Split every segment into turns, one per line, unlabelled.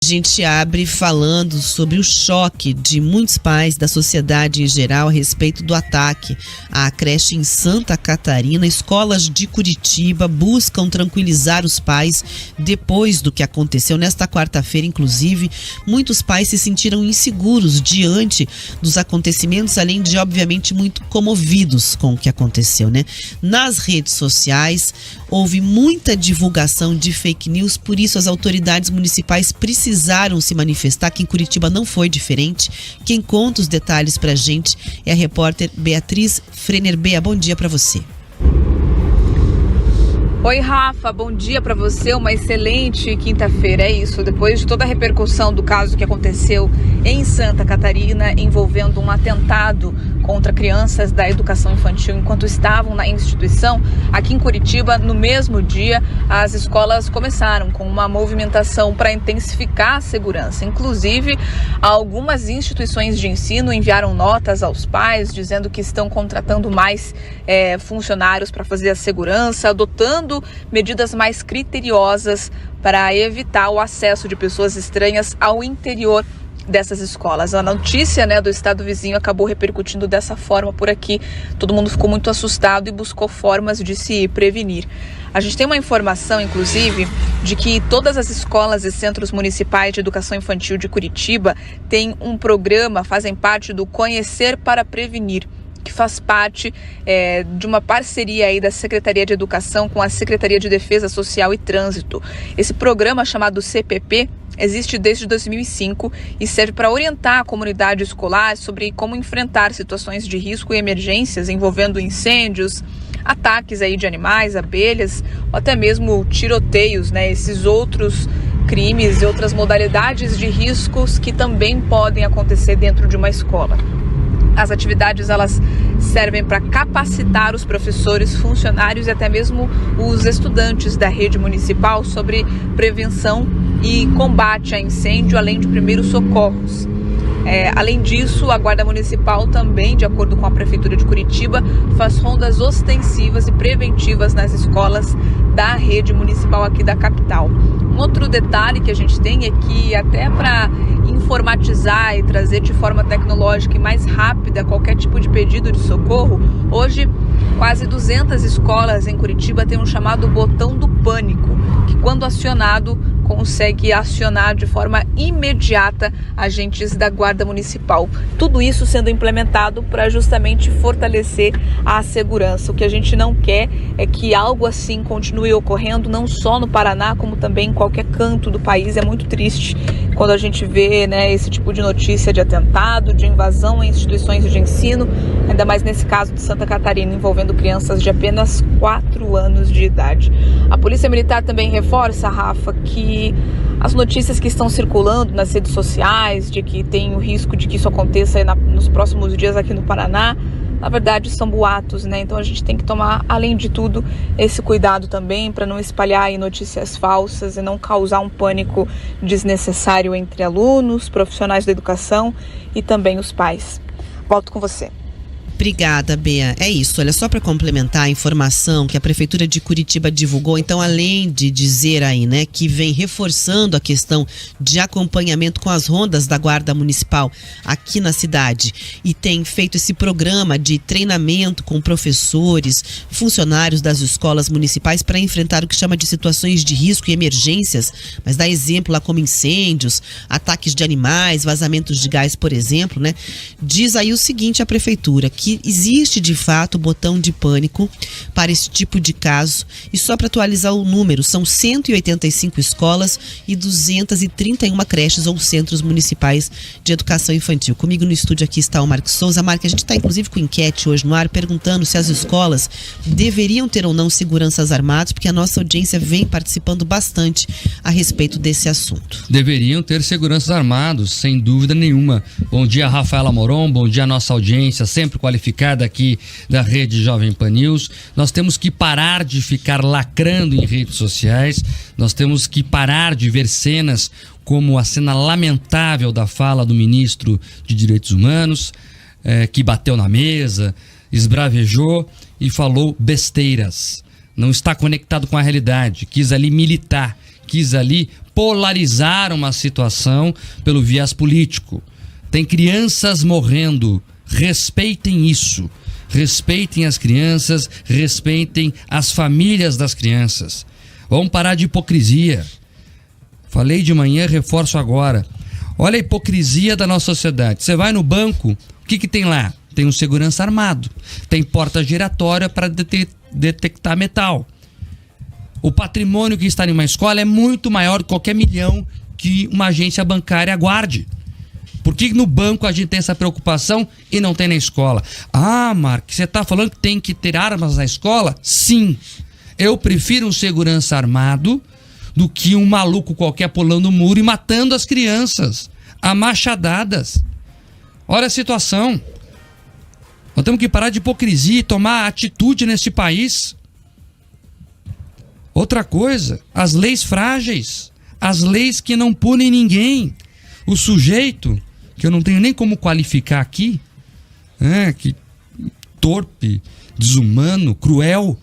A gente abre falando sobre o choque de muitos pais da sociedade em geral a respeito do ataque à creche em Santa Catarina. Escolas de Curitiba buscam tranquilizar os pais depois do que aconteceu nesta quarta-feira. Inclusive, muitos pais se sentiram inseguros diante dos acontecimentos, além de, obviamente, muito comovidos com o que aconteceu, né? Nas redes sociais, houve muita divulgação de fake news, por isso as autoridades municipais precisaram se manifestar. Aqui em Curitiba não foi diferente. Quem conta os detalhes pra gente é a repórter Beatriz Frener. Bea, bom dia pra você.
Oi, Rafa, bom dia para você, uma excelente quinta-feira. É isso, depois de toda a repercussão do caso que aconteceu em Santa Catarina, envolvendo um atentado contra crianças da educação infantil enquanto estavam na instituição, aqui em Curitiba, no mesmo dia, as escolas começaram com uma movimentação para intensificar a segurança. Inclusive, algumas instituições de ensino enviaram notas aos pais dizendo que estão contratando mais funcionários para fazer a segurança, adotando medidas mais criteriosas para evitar o acesso de pessoas estranhas ao interior dessas escolas. A notícia, do estado vizinho acabou repercutindo dessa forma por aqui. Todo mundo ficou muito assustado e buscou formas de se prevenir. A gente tem uma informação, inclusive, de que todas as escolas e centros municipais de educação infantil de Curitiba têm um programa, fazem parte do Conhecer para Prevenir, que faz parte de uma parceria aí da Secretaria de Educação com a Secretaria de Defesa Social e Trânsito. Esse programa, chamado CPP, existe desde 2005 e serve para orientar a comunidade escolar sobre como enfrentar situações de risco e emergências envolvendo incêndios, ataques aí de animais, abelhas, ou até mesmo tiroteios, esses outros crimes e outras modalidades de riscos que também podem acontecer dentro de uma escola. As atividades, elas servem para capacitar os professores, funcionários e até mesmo os estudantes da rede municipal sobre prevenção e combate a incêndio, além de primeiros socorros. Além disso, a Guarda Municipal também, de acordo com a Prefeitura de Curitiba, faz rondas ostensivas e preventivas nas escolas da rede municipal aqui da capital. Um outro detalhe que a gente tem é que até para informatizar e trazer de forma tecnológica e mais rápida qualquer tipo de pedido de socorro, hoje quase 200 escolas em Curitiba têm um chamado botão do pânico, que quando acionado consegue acionar de forma imediata agentes da Guarda Municipal. Tudo isso sendo implementado para justamente fortalecer a segurança. O que a gente não quer é que algo assim continue ocorrendo, não só no Paraná, como também em qualquer canto do país. É muito triste quando a gente vê esse tipo de notícia de atentado, de invasão em instituições de ensino, ainda mais nesse caso de Santa Catarina, envolvendo crianças de apenas 4 anos de idade. A Polícia Militar também reforça, Rafa, que as notícias que estão circulando nas redes sociais de que tem o risco de que isso aconteça nos próximos dias aqui no Paraná, na verdade são boatos, Então a gente tem que tomar, além de tudo, esse cuidado também para não espalhar aí notícias falsas e não causar um pânico desnecessário entre alunos, profissionais da educação e também os pais. Volto com você.
Obrigada, Bea. É isso, olha, só para complementar a informação que a Prefeitura de Curitiba divulgou, então, além de dizer aí, que vem reforçando a questão de acompanhamento com as rondas da Guarda Municipal aqui na cidade e tem feito esse programa de treinamento com professores, funcionários das escolas municipais para enfrentar o que chama de situações de risco e emergências, mas dá exemplo lá como incêndios, ataques de animais, vazamentos de gás, por exemplo, Diz aí o seguinte a Prefeitura, que existe de fato o botão de pânico para esse tipo de caso, e só para atualizar o número, são 185 escolas e 231 creches ou centros municipais de educação infantil. Comigo no estúdio aqui está o Marcos Souza. Marcos, a gente está inclusive com enquete hoje no ar, perguntando se as escolas deveriam ter ou não seguranças armados, porque a nossa audiência vem participando bastante a respeito desse assunto.
Deveriam ter seguranças armados, sem dúvida nenhuma. Bom dia, Rafaela Moron, bom dia a nossa audiência, sempre qualificada aqui da Rede Jovem Pan News. Nós temos que parar de ficar lacrando em redes sociais, nós temos que parar de ver cenas como a cena lamentável da fala do ministro de Direitos Humanos, que bateu na mesa, esbravejou e falou besteiras. Não está conectado com a realidade, quis ali militar, quis ali polarizar uma situação pelo viés político. Tem crianças morrendo. Respeitem isso. Respeitem as crianças, respeitem as famílias das crianças. Vamos parar de hipocrisia. Falei de manhã, reforço agora. Olha a hipocrisia da nossa sociedade. Você vai no banco, o que tem lá? Tem um segurança armado. Tem porta giratória para detectar metal. O patrimônio que está em uma escola é muito maior que qualquer milhão que uma agência bancária guarde. Por que no banco a gente tem essa preocupação e não tem na escola? Ah, Mark, você está falando que tem que ter armas na escola? Sim. Eu prefiro um segurança armado do que um maluco qualquer pulando o muro e matando as crianças a machadadas. Olha a situação. Nós temos que parar de hipocrisia e tomar atitude nesse país. Outra coisa, as leis frágeis, as leis que não punem ninguém. O sujeito, que eu não tenho nem como qualificar aqui, que torpe, desumano, cruel,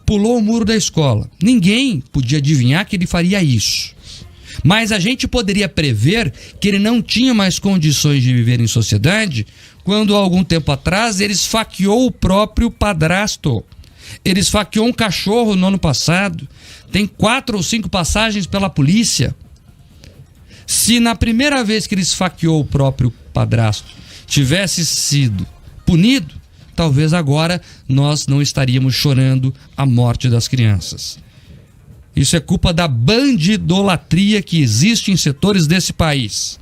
pulou o muro da escola. Ninguém podia adivinhar que ele faria isso. Mas a gente poderia prever que ele não tinha mais condições de viver em sociedade quando, há algum tempo atrás, ele esfaqueou o próprio padrasto. Ele esfaqueou um cachorro no ano passado. Tem 4 ou 5 passagens pela polícia. Se na primeira vez que ele esfaqueou o próprio padrasto tivesse sido punido, talvez agora nós não estaríamos chorando a morte das crianças. Isso é culpa da bandidolatria que existe em setores desse país.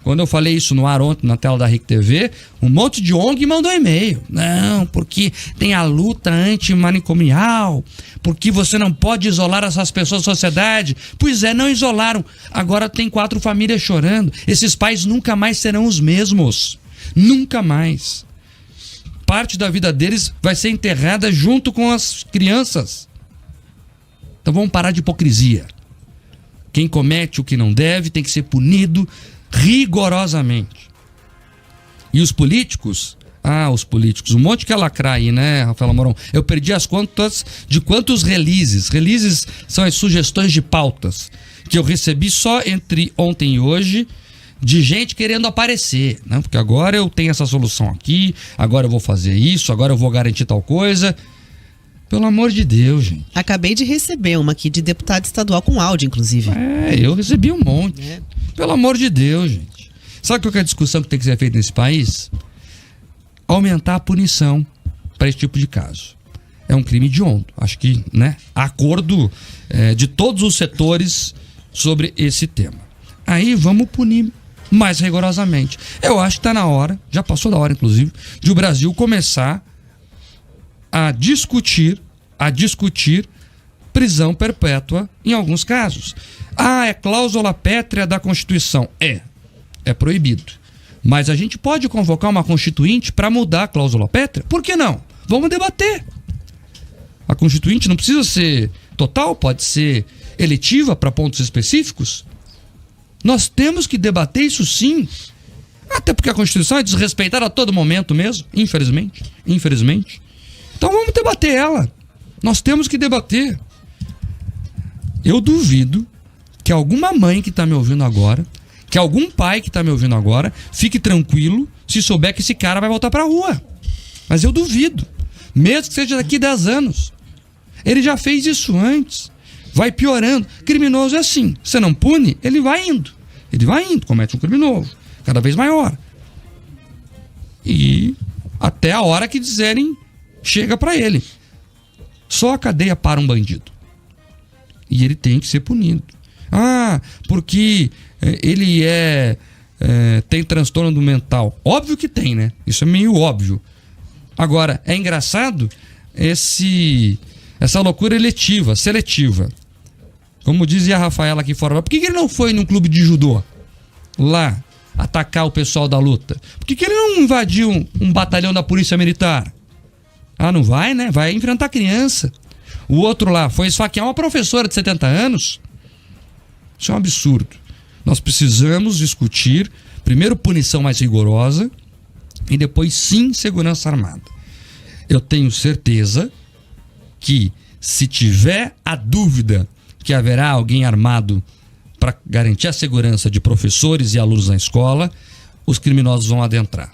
Quando eu falei isso no ar ontem, na tela da RIC TV, um monte de ONG mandou e-mail. Não, porque tem a luta antimanicomial, porque você não pode isolar essas pessoas da sociedade. Pois é, não isolaram. Agora tem 4 famílias chorando. Esses pais nunca mais serão os mesmos. Nunca mais. Parte da vida deles vai ser enterrada junto com as crianças. Então vamos parar de hipocrisia. Quem comete o que não deve tem que ser punido rigorosamente. E os políticos? Os políticos, um monte que é lacrar aí, né, Rafaela Moron? Eu perdi as contas de quantos releases. Releases são as sugestões de pautas que eu recebi só entre ontem e hoje, de gente querendo aparecer, né? Porque agora eu tenho essa solução aqui, agora eu vou fazer isso, agora eu vou garantir tal coisa. Pelo amor de Deus, gente.
Acabei de receber uma aqui de deputado estadual com áudio, inclusive.
Eu recebi um monte. Pelo amor de Deus, gente. Sabe qual que é a discussão que tem que ser feita nesse país? Aumentar a punição para esse tipo de caso. É um crime hediondo. Acho que, há acordo de todos os setores sobre esse tema. Aí vamos punir mais rigorosamente. Eu acho que está na hora, já passou da hora inclusive, de o Brasil começar a discutir prisão perpétua em alguns casos. É cláusula pétrea da Constituição. É proibido. Mas a gente pode convocar uma constituinte para mudar a cláusula pétrea? Por que não? Vamos debater. A constituinte não precisa ser total, pode ser eletiva para pontos específicos. Nós temos que debater isso sim. Até porque a Constituição é desrespeitada a todo momento mesmo, infelizmente. Então vamos debater ela. Nós temos que debater. Eu duvido que alguma mãe que está me ouvindo agora, que algum pai que está me ouvindo agora, fique tranquilo se souber que esse cara vai voltar para a rua. Mas eu duvido. Mesmo que seja daqui a 10 anos. Ele já fez isso antes. Vai piorando. Criminoso é assim. Você não pune, ele vai indo. Comete um crime novo. Cada vez maior. E até a hora que dizerem, chega para ele. Só a cadeia para um bandido. E ele tem que ser punido. Porque ele tem transtorno mental. Óbvio que tem, né? Isso é meio óbvio. Agora, é engraçado essa loucura seletiva. Como dizia a Rafaela aqui fora, por que ele não foi num clube de judô lá atacar o pessoal da luta? Por que ele não invadiu um batalhão da polícia militar? Não vai, né? Vai enfrentar criança. O outro lá foi esfaquear uma professora de 70 anos. Isso é um absurdo. Nós precisamos discutir, primeiro, punição mais rigorosa e depois, sim, segurança armada. Eu tenho certeza que, se tiver a dúvida que haverá alguém armado para garantir a segurança de professores e alunos na escola, os criminosos vão adentrar.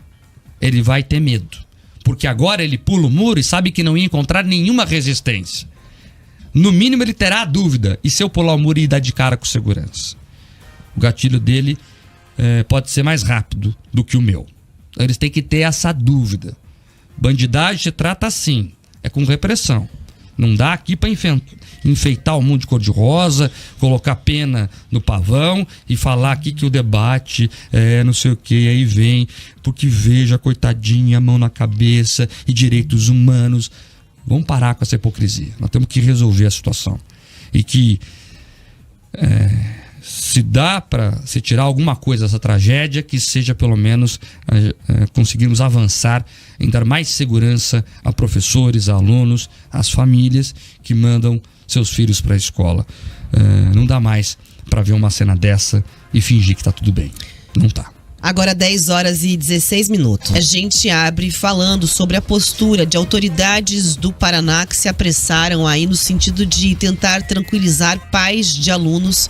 Ele vai ter medo, porque agora ele pula o muro e sabe que não ia encontrar nenhuma resistência. No mínimo ele terá a dúvida, e se eu pular o muro e dar de cara com segurança? O gatilho dele pode ser mais rápido do que o meu. Eles têm que ter essa dúvida. Bandidagem se trata assim, é com repressão. Não dá aqui para enfeitar o mundo de cor-de-rosa, colocar pena no pavão e falar aqui que o debate é não sei o que, aí vem, porque veja, coitadinha, mão na cabeça e direitos humanos. Vamos parar com essa hipocrisia. Nós temos que resolver a situação. E que se dá para se tirar alguma coisa dessa tragédia, que seja pelo menos conseguirmos avançar em dar mais segurança a professores, a alunos, às famílias que mandam seus filhos para a escola. Não dá mais para ver uma cena dessa e fingir que está tudo bem. Não tá.
Agora 10 horas e 16 minutos. A gente abre falando sobre a postura de autoridades do Paraná que se apressaram aí no sentido de tentar tranquilizar pais de alunos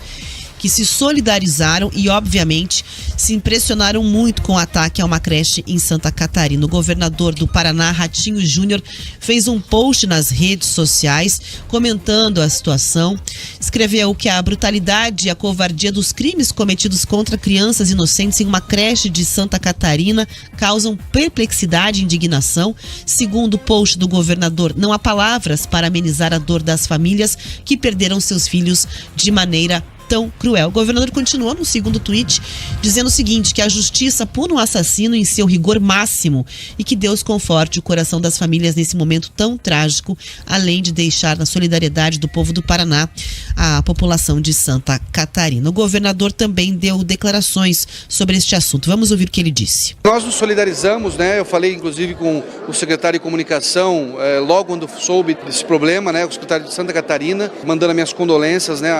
que se solidarizaram e, obviamente, se impressionaram muito com o ataque a uma creche em Santa Catarina. O governador do Paraná, Ratinho Júnior, fez um post nas redes sociais comentando a situação. Escreveu que a brutalidade e a covardia dos crimes cometidos contra crianças inocentes em uma creche de Santa Catarina causam perplexidade e indignação. Segundo o post do governador, não há palavras para amenizar a dor das famílias que perderam seus filhos de maneira tão cruel. O governador continuou no segundo tweet dizendo o seguinte, que a justiça pune um assassino em seu rigor máximo e que Deus conforte o coração das famílias nesse momento tão trágico, além de deixar na solidariedade do povo do Paraná a população de Santa Catarina. O governador também deu declarações sobre este assunto. Vamos ouvir o que ele disse.
Nós nos solidarizamos, né? Eu falei inclusive com o secretário de comunicação logo quando soube desse problema, né? O secretário de Santa Catarina, mandando as minhas condolências, né?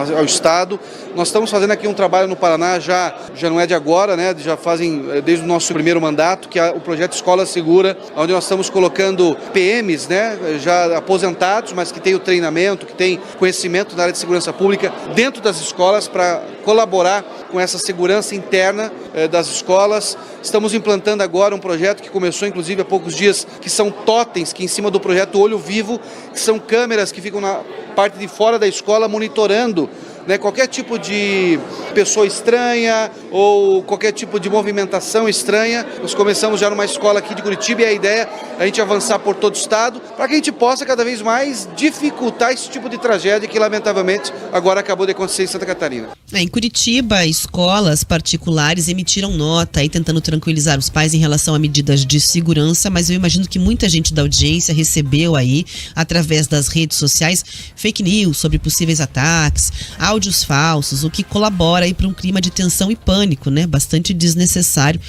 Ao Estado. Nós estamos fazendo aqui um trabalho no Paraná, já não é de agora, né? Já fazem desde o nosso primeiro mandato, que é o projeto Escola Segura, onde nós estamos colocando PMs, né? Já aposentados, mas que têm o treinamento, que têm conhecimento na área de segurança pública dentro das escolas para colaborar com essa segurança interna das escolas. Estamos implantando agora um projeto que começou inclusive há poucos dias, que são totens, que em cima do projeto Olho Vivo, que são câmeras que ficam na parte de fora da escola monitorando, né, qualquer tipo de pessoa estranha ou qualquer tipo de movimentação estranha. Nós começamos já numa escola aqui de Curitiba e a ideia é a gente avançar por todo o estado para que a gente possa cada vez mais dificultar esse tipo de tragédia que lamentavelmente agora acabou de acontecer em Santa Catarina.
Em Curitiba, escolas particulares emitiram nota aí tentando tranquilizar os pais em relação a medidas de segurança, mas eu imagino que muita gente da audiência recebeu aí, através das redes sociais, fake news sobre possíveis ataques, áudios falsos, o que colabora aí para um clima de tensão e pânico, né? Bastante desnecessário,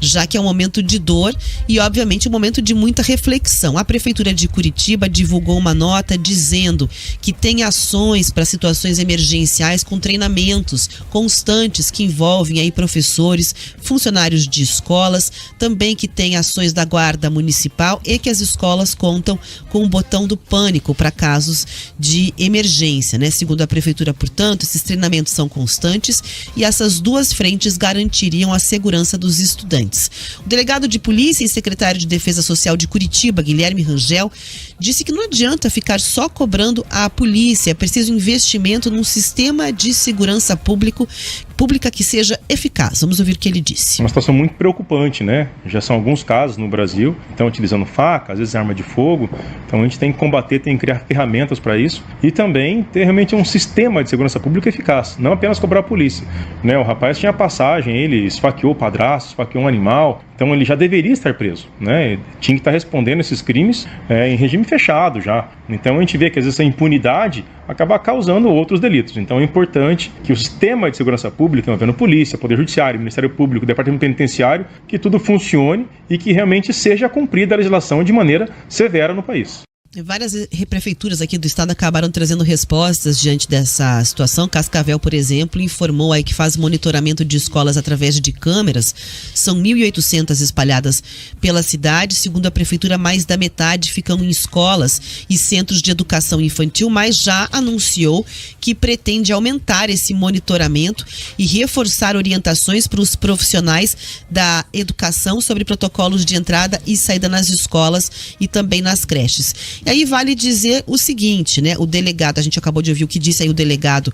já que é um momento de dor e, obviamente, um momento de muita reflexão. A Prefeitura de Curitiba divulgou uma nota dizendo que tem ações para situações emergenciais com treinamentos constantes que envolvem aí professores, funcionários de escolas, também que tem ações da Guarda Municipal e que as escolas contam com o botão do pânico para casos de emergência, né? Segundo a Prefeitura, portanto, esses treinamentos são constantes e essas duas frentes garantiriam a segurança dos estudantes. O delegado de polícia e secretário de Defesa Social de Curitiba, Guilherme Rangel, disse que não adianta ficar só cobrando a polícia, é preciso investimento num sistema de segurança pública que seja eficaz. Vamos ouvir o que ele disse.
Uma situação muito preocupante, né? Já são alguns casos no Brasil, então utilizando faca, às vezes arma de fogo, então a gente tem que combater, tem que criar ferramentas para isso e também ter realmente um sistema de segurança pública eficaz, não apenas cobrar a polícia, né? O rapaz tinha passagem, ele esfaqueou o padrasto, esfaqueou um animal, então ele já deveria estar preso, né? Tinha que estar respondendo esses crimes em regime fechado já. Então a gente vê que às vezes a impunidade acaba causando outros delitos. Então é importante que o sistema de segurança pública, envolvendo polícia, Poder Judiciário, Ministério Público, Departamento Penitenciário, que tudo funcione e que realmente seja cumprida a legislação de maneira severa no país.
Várias prefeituras aqui do estado acabaram trazendo respostas diante dessa situação. Cascavel, por exemplo, informou aí que faz monitoramento de escolas através de câmeras. São 1.800 espalhadas pela cidade. Segundo a prefeitura, mais da metade ficam em escolas e centros de educação infantil, mas já anunciou que pretende aumentar esse monitoramento e reforçar orientações para os profissionais da educação sobre protocolos de entrada e saída nas escolas e também nas creches. E aí vale dizer o seguinte, né? O delegado, a gente acabou de ouvir o que disse aí o delegado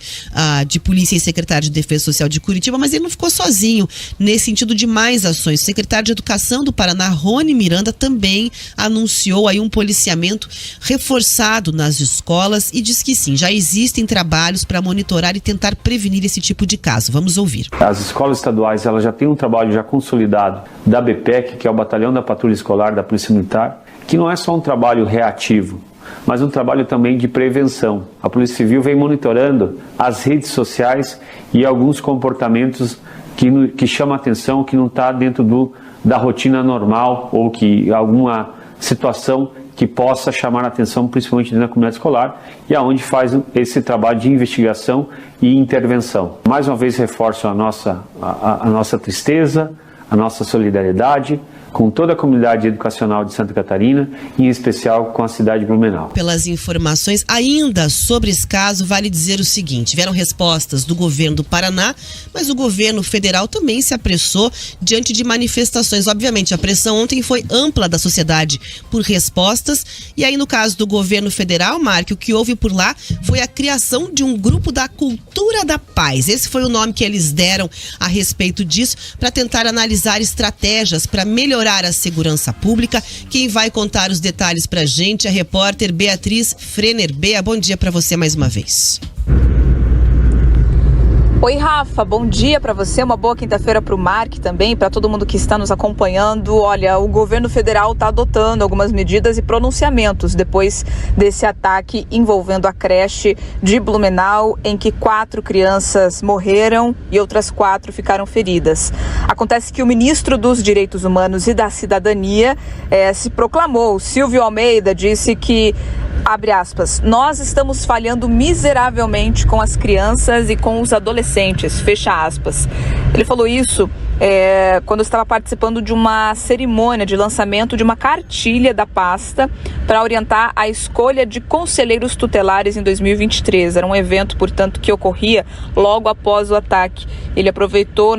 de polícia e secretário de Defesa Social de Curitiba, mas ele não ficou sozinho nesse sentido de mais ações. O secretário de Educação do Paraná, Rony Miranda, também anunciou aí um policiamento reforçado nas escolas e diz que sim, já existem trabalhos para monitorar e tentar prevenir esse tipo de caso. Vamos ouvir.
As escolas estaduais, elas já têm um trabalho já consolidado da BPEC, que é o Batalhão da Patrulha Escolar da Polícia Militar, que não é só um trabalho reativo, mas um trabalho também de prevenção. A Polícia Civil vem monitorando as redes sociais e alguns comportamentos que chamam a atenção, que não está dentro da rotina normal ou que alguma situação que possa chamar a atenção, principalmente na comunidade escolar, e aonde faz esse trabalho de investigação e intervenção. Mais uma vez reforço a nossa tristeza, a nossa solidariedade com toda a comunidade educacional de Santa Catarina, em especial com a cidade de Blumenau.
Pelas informações, ainda sobre esse caso, vale dizer o seguinte: tiveram respostas do governo do Paraná, mas o governo federal também se apressou diante de manifestações. Obviamente, a pressão ontem foi ampla da sociedade por respostas, e aí no caso do governo federal, Mark, o que houve por lá foi a criação de um grupo da cultura da paz. Esse foi o nome que eles deram a respeito disso, para tentar analisar estratégias para melhorar a segurança pública. Quem vai contar os detalhes pra gente é a repórter Beatriz Frener. Bea, bom dia pra você mais uma vez.
Oi, Rafa, bom dia para você, uma boa quinta-feira para o Mark também, para todo mundo que está nos acompanhando. Olha, o governo federal está adotando algumas medidas e pronunciamentos depois desse ataque envolvendo a creche de Blumenau, em que 4 crianças morreram e outras 4 ficaram feridas. Acontece que o ministro dos Direitos Humanos e da Cidadania se proclamou. Silvio Almeida disse que, abre aspas, nós estamos falhando miseravelmente com as crianças e com os adolescentes, fecha aspas. Ele falou isso quando estava participando de uma cerimônia de lançamento de uma cartilha da pasta para orientar a escolha de conselheiros tutelares em 2023. Era um evento, portanto, que ocorria logo após o ataque. Ele aproveitou,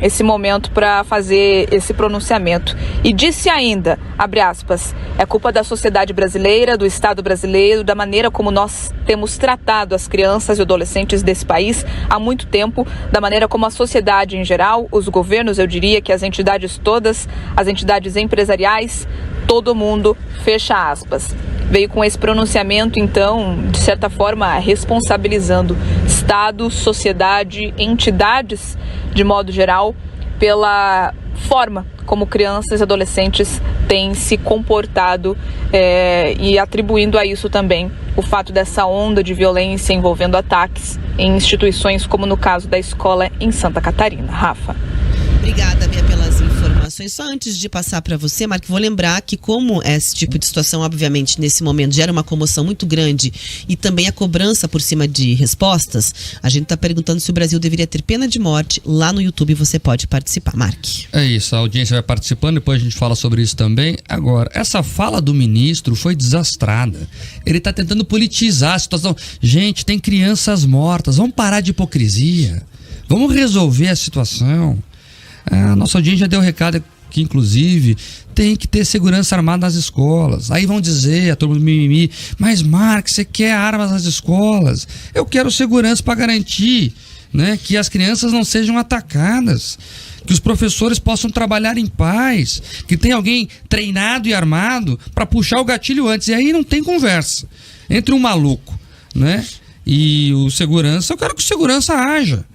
esse momento para fazer esse pronunciamento. E disse ainda, abre aspas, é culpa da sociedade brasileira, do Estado brasileiro, da maneira como nós temos tratado as crianças e adolescentes desse país há muito tempo, da maneira como a sociedade em geral, os governos, eu diria que as entidades todas, as entidades empresariais, todo mundo, fecha aspas. Veio com esse pronunciamento, então, de certa forma, responsabilizando Estado, sociedade, entidades, de modo geral, pela forma como crianças e adolescentes têm se comportado e atribuindo a isso também o fato dessa onda de violência envolvendo ataques em instituições como no caso da escola em Santa Catarina. Rafa.
Obrigada, Bia, pelas informações. Só antes de passar para você, Marco, vou lembrar que como esse tipo de situação, obviamente, nesse momento gera uma comoção muito grande e também a cobrança por cima de respostas, a gente está perguntando se o Brasil deveria ter pena de morte. Lá no YouTube você pode participar, Mark.
É isso, a audiência vai participando, depois a gente fala sobre isso também. Agora, essa fala do ministro foi desastrada. Ele está tentando politizar a situação. Gente, tem crianças mortas, vamos parar de hipocrisia. Vamos resolver a situação. A nossa audiência já deu um recado que, inclusive, tem que ter segurança armada nas escolas. Aí vão dizer, a turma do mimimi, mas Mark, você quer armas nas escolas? Eu quero segurança para garantir, que as crianças não sejam atacadas, que os professores possam trabalhar em paz, que tenha alguém treinado e armado para puxar o gatilho antes. E aí não tem conversa entre um maluco, e o segurança. Eu quero que o segurança haja.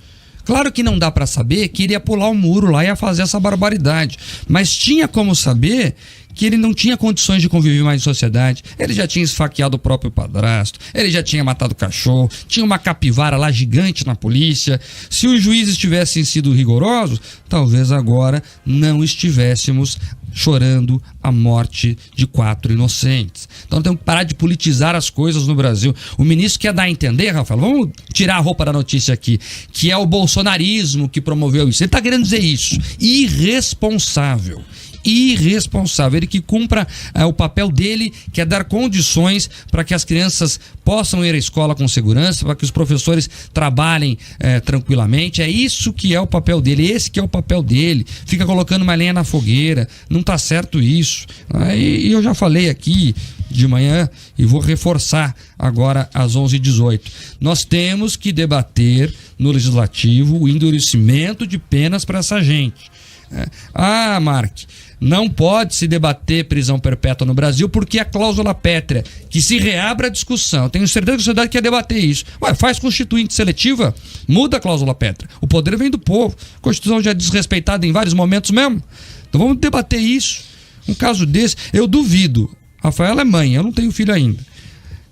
Claro que não dá para saber que ele ia pular o muro lá e ia fazer essa barbaridade, mas tinha como saber que ele não tinha condições de conviver mais em sociedade. Ele já tinha esfaqueado o próprio padrasto, ele já tinha matado o cachorro, tinha uma capivara lá gigante na polícia. Se os juízes tivessem sido rigorosos, talvez agora não estivéssemos chorando a morte de 4 inocentes. Então temos que parar de politizar as coisas no Brasil. O ministro quer dar a entender, Rafael, vamos tirar a roupa da notícia aqui, que é o bolsonarismo que promoveu isso. Ele está querendo dizer isso. Irresponsável. Ele que cumpra o papel dele, que é dar condições para que as crianças possam ir à escola com segurança, para que os professores trabalhem tranquilamente. É isso que é o papel dele, esse que é o papel dele. Fica colocando uma lenha na fogueira, não está certo isso. E eu já falei aqui de manhã e vou reforçar agora às 11h18. Nós temos que debater no Legislativo o endurecimento de penas para essa gente. Mark, não pode se debater prisão perpétua no Brasil porque a cláusula pétrea, que se reabra a discussão. Tenho certeza que a sociedade quer debater isso. Faz constituinte seletiva, muda a cláusula pétrea. O poder vem do povo. A Constituição já é desrespeitada em vários momentos mesmo. Então vamos debater isso. Um caso desse, eu duvido. Rafaela é mãe, eu não tenho filho ainda.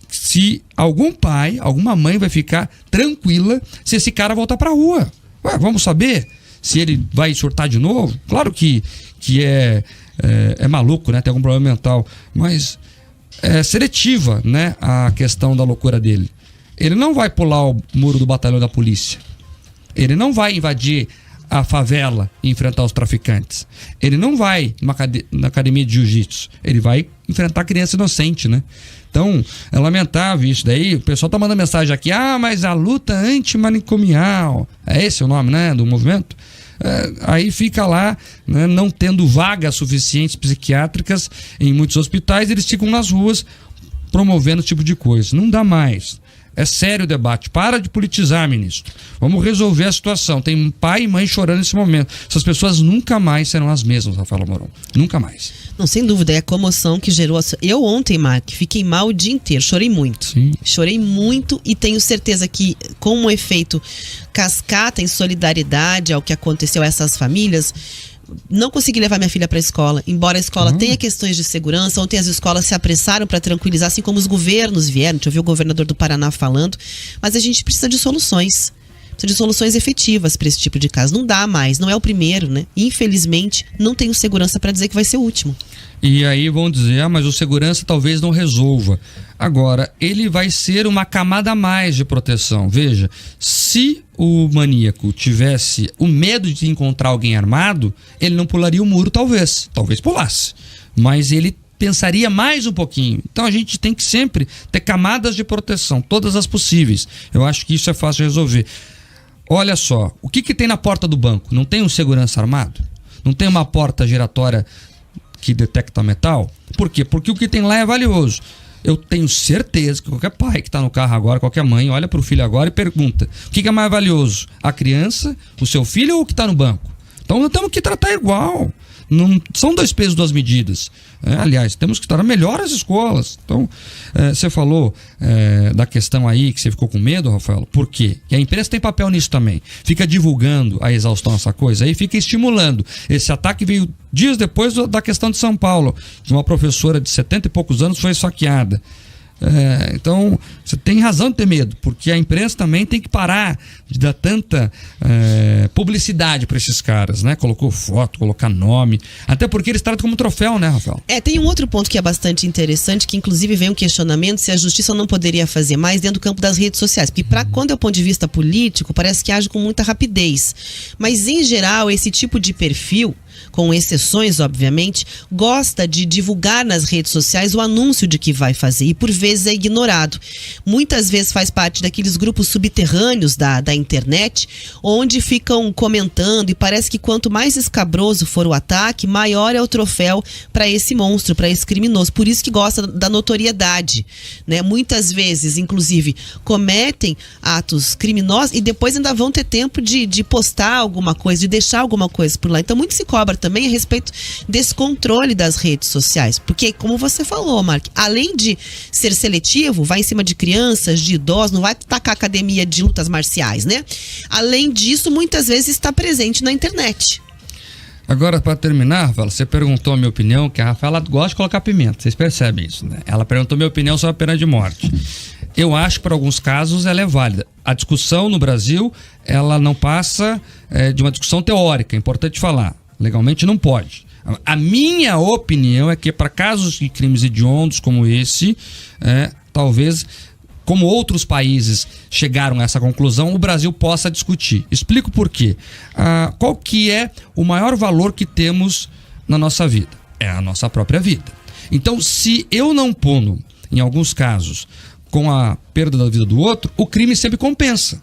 Se algum pai, alguma mãe vai ficar tranquila se esse cara voltar pra rua. Vamos saber se ele vai surtar de novo. Claro que é maluco, né? Tem algum problema mental, mas é seletiva, né, a questão da loucura dele. Ele não vai pular o muro do batalhão da polícia. Ele não vai invadir a favela e enfrentar os traficantes. Ele não vai na academia de jiu-jitsu. Ele vai enfrentar criança inocente, né? Então, é lamentável isso daí. O pessoal tá mandando mensagem aqui, mas a luta antimanicomial, é esse o nome, né, do movimento? Aí fica lá, né, não tendo vagas suficientes psiquiátricas em muitos hospitais, eles ficam nas ruas promovendo esse tipo de coisa. Não dá mais. É sério o debate. Para de politizar, ministro. Vamos resolver a situação. Tem pai e mãe chorando nesse momento. Essas pessoas nunca mais serão as mesmas, Rafaela Moron. Nunca mais.
Não, sem dúvida. É a comoção que gerou... Eu ontem, Mark, fiquei mal o dia inteiro. Chorei muito.
Sim.
Chorei muito e tenho certeza que, com um efeito cascata em solidariedade ao que aconteceu a essas famílias... Não consegui levar minha filha para a escola, embora a escola tenha questões de segurança. Ontem as escolas se apressaram para tranquilizar, assim como os governos vieram. A gente ouviu o governador do Paraná falando, mas a gente precisa de soluções. Precisa de soluções efetivas para esse tipo de caso. Não dá mais, não é o primeiro, né? Infelizmente, não tenho segurança para dizer que vai ser o último.
E aí vão dizer, mas o segurança talvez não resolva. Agora, ele vai ser uma camada a mais de proteção. Veja, se o maníaco tivesse o medo de encontrar alguém armado, ele não pularia o muro, talvez pulasse. Mas ele pensaria mais um pouquinho. Então a gente tem que sempre ter camadas de proteção, todas as possíveis. Eu acho que isso é fácil de resolver. Olha só, o que tem na porta do banco? Não tem um segurança armado? Não tem uma porta giratória que detecta metal? Por quê? Porque o que tem lá é valioso. Eu tenho certeza que qualquer pai que está no carro agora, qualquer mãe, olha para o filho agora e pergunta: o que é mais valioso? A criança, o seu filho ou o que está no banco? Então nós temos que tratar igual. Não são 2 pesos, 2 medidas. Aliás, temos que tratar melhor as escolas. Então, você falou da questão aí que você ficou com medo, Rafael. Por quê? E a imprensa tem papel nisso também. Fica divulgando a exaustão essa coisa aí, fica estimulando. Esse ataque veio dias depois da questão de São Paulo, que uma professora de 70 e poucos anos foi saqueada. Então, você tem razão de ter medo, porque a imprensa também tem que parar de dar tanta publicidade para esses caras, né? Colocou foto, colocar nome, até porque eles tratam como troféu, né, Rafael?
Tem um outro ponto que é bastante interessante, que inclusive vem um questionamento se a justiça não poderia fazer mais dentro do campo das redes sociais, porque quando é o ponto de vista político, parece que age com muita rapidez, mas em geral esse tipo de perfil, com exceções, obviamente, gosta de divulgar nas redes sociais o anúncio de que vai fazer e por vezes é ignorado. Muitas vezes faz parte daqueles grupos subterrâneos da internet, onde ficam comentando e parece que quanto mais escabroso for o ataque, maior é o troféu para esse monstro, para esse criminoso. Por isso que gosta da notoriedade, né? Muitas vezes, inclusive, cometem atos criminosos e depois ainda vão ter tempo de postar alguma coisa, de deixar alguma coisa por lá. Então muito se cobra também a respeito desse controle das redes sociais, porque como você falou, Mark, além de ser seletivo, vai em cima de crianças, de idosos, não vai tacar academia de lutas marciais, né? Além disso, muitas vezes está presente na internet.
Agora, para terminar, Rafaela, você perguntou a minha opinião, que a Rafaela gosta de colocar pimenta, vocês percebem isso, né? Ela perguntou a minha opinião sobre a pena de morte. Eu acho que para alguns casos ela é válida. A discussão no Brasil, ela não passa de uma discussão teórica, é importante falar. Legalmente não pode. A minha opinião é que para casos de crimes hediondos como esse, talvez, como outros países chegaram a essa conclusão, o Brasil possa discutir. Explico por quê. Qual que é o maior valor que temos na nossa vida? É a nossa própria vida. Então, se eu não puno, em alguns casos, com a perda da vida do outro, o crime sempre compensa.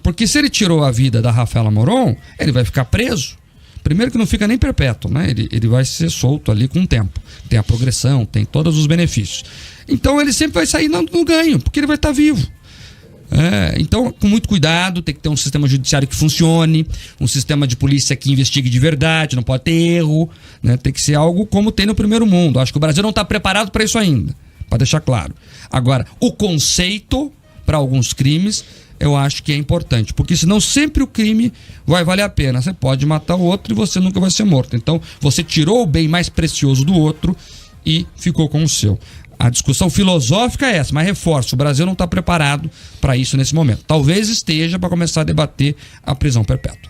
Porque se ele tirou a vida da Rafaela Moron, ele vai ficar preso. Primeiro que não fica nem perpétuo, né? Ele vai ser solto ali com o tempo. Tem a progressão, tem todos os benefícios. Então ele sempre vai sair no ganho, porque ele vai estar vivo. Então, com muito cuidado, tem que ter um sistema judiciário que funcione, um sistema de polícia que investigue de verdade, não pode ter erro, né? Tem que ser algo como tem no primeiro mundo. Acho que o Brasil não está preparado para isso ainda, para deixar claro. Agora, o conceito para alguns crimes, eu acho que é importante, porque senão sempre o crime vai valer a pena. Você pode matar o outro e você nunca vai ser morto. Então, você tirou o bem mais precioso do outro e ficou com o seu. A discussão filosófica é essa, mas reforço, o Brasil não está preparado para isso nesse momento. Talvez esteja para começar a debater a prisão perpétua.